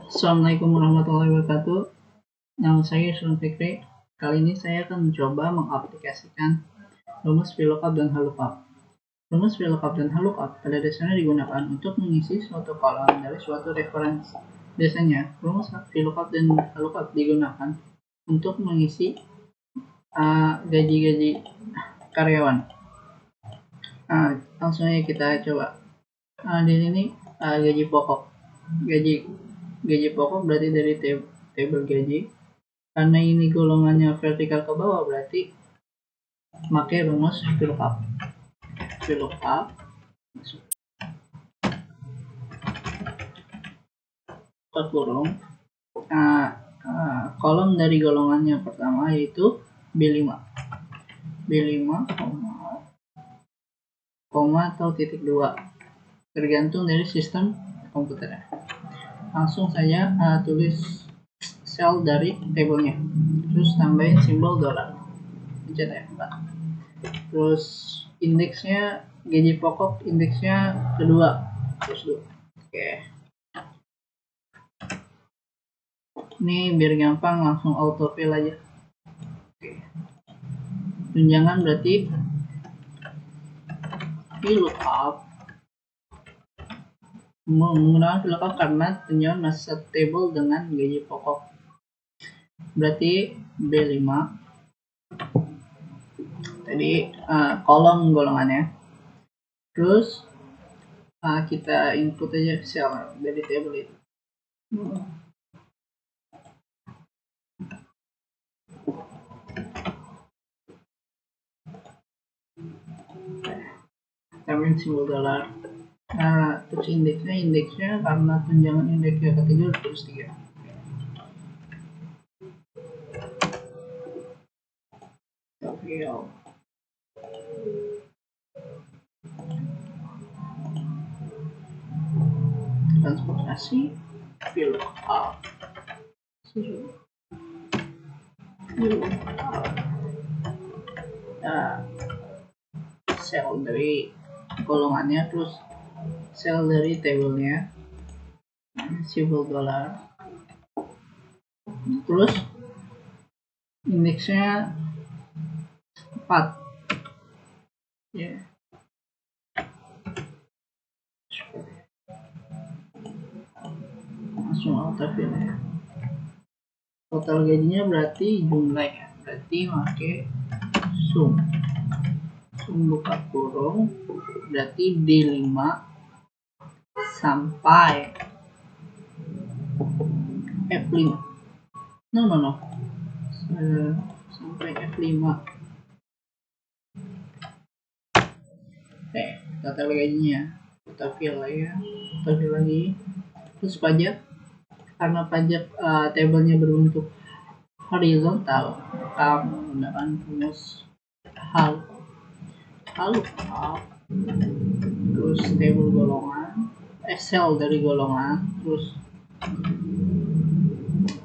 Assalamualaikum warahmatullahi wabarakatuh. Nama saya Yusron Fikri. Kali ini saya akan mencoba mengaplikasikan rumus VLOOKUP dan HLOOKUP. Rumus VLOOKUP dan HLOOKUP pada dasarnya digunakan untuk mengisi suatu kolom dari suatu referensi. Biasanya, rumus VLOOKUP dan HLOOKUP digunakan untuk mengisi gaji-gaji karyawan. Langsung aja kita coba. Di sini gaji pokok. Gaji pokok berarti dari tabel gaji. Karena ini golongannya vertikal ke bawah, berarti pakai rumus VLOOKUP. VLOOKUP kurung kolom dari golongannya pertama yaitu B5 koma atau titik 2, tergantung dari sistem komputernya. Langsung saja tulis sel dari tabelnya, terus tambahin simbol dolar, pencet F4. Terus indeksnya gaji pokok, indeksnya kedua, terus 2. Oke. Ini biar gampang langsung autofill aja. Oke. Tunjangan berarti VLOOKUP, menggunakan VLOOKUP karena tunjangan masih satu table dengan gaji pokok. Berarti B5 tadi kolom golongannya. Terus kita input aja sel dari table itu. Tambahin simbol dolar. Terus indeksnya karena tunjangan indeksnya ketiga terus 3. Transportasi VLOOKUP. Sel dari golongannya, terus sel dari tabelnya, simbol dolar, terus indeksnya 4 ya. Langsung autofill ya. Total gajinya berarti jumlahnya, berarti pakai sum buka kurung, berarti D5 sampai F5. No. Sampai F5. Oke, total gajinya kita fill lagi. Terus pajak, karena pajak tabelnya berbentuk horizontal, kita menggunakan rumus HLOOKUP, terus tabel golongan, sel dari golongan, terus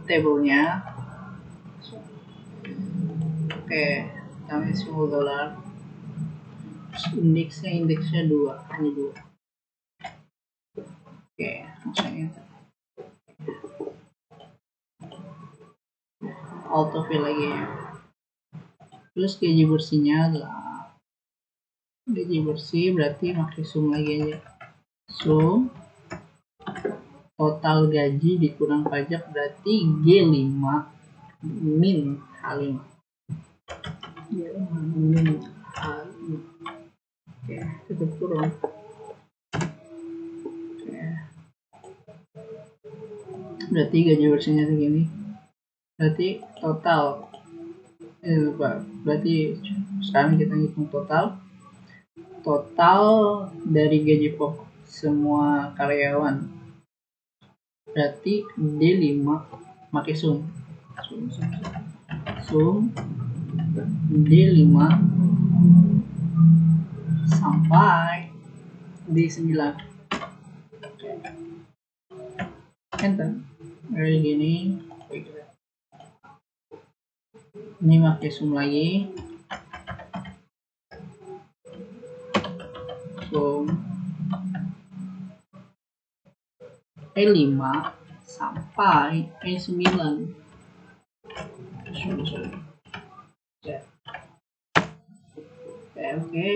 tabelnya. Oke, tambahin simbol dolar. Indeksnya 2, hanya 2. Oke, langsung enter. Autofill lagi ya. Terus gaji bersihnya adalah gaji bersih, berarti pakai sum lagi aja. Sum total gaji dikurang pajak, berarti G5 min H5. Min H5. Oke, tutup kurung. Oke. Berarti gaji bersihnya segini. Berarti total berarti sekarang kita hitung total dari gaji pokok semua karyawan, berarti D5 pakai sum D5 sampai D9. Enter. Kayak gini. Ini pakai sum lagi. Sum E5 sampai E9. Oke.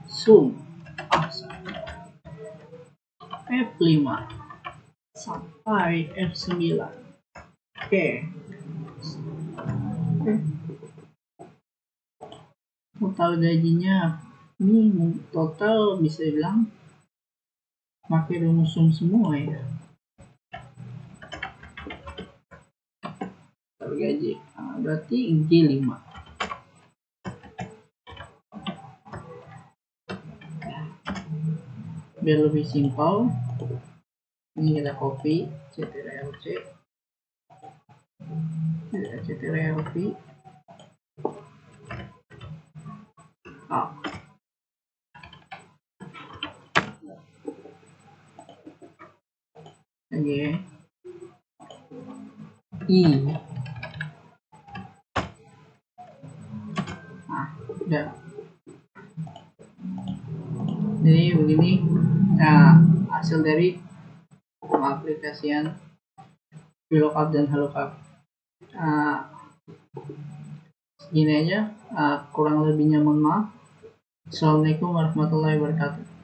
Zoom F5 sampai F9. Oke. Total gajinya ini total bisa dibilang pakai rumus zoom semua ya. Total gaji berarti G5. Biar lebih simpel, ini kita copy CTRL-C, CTRL-V, lagi I. Udah. Jadi begini, hasil dari pengaplikasian VLOOKUP dan HLOOKUP. Segini aja, kurang lebihnya mohon maaf. Assalamualaikum warahmatullahi wabarakatuh.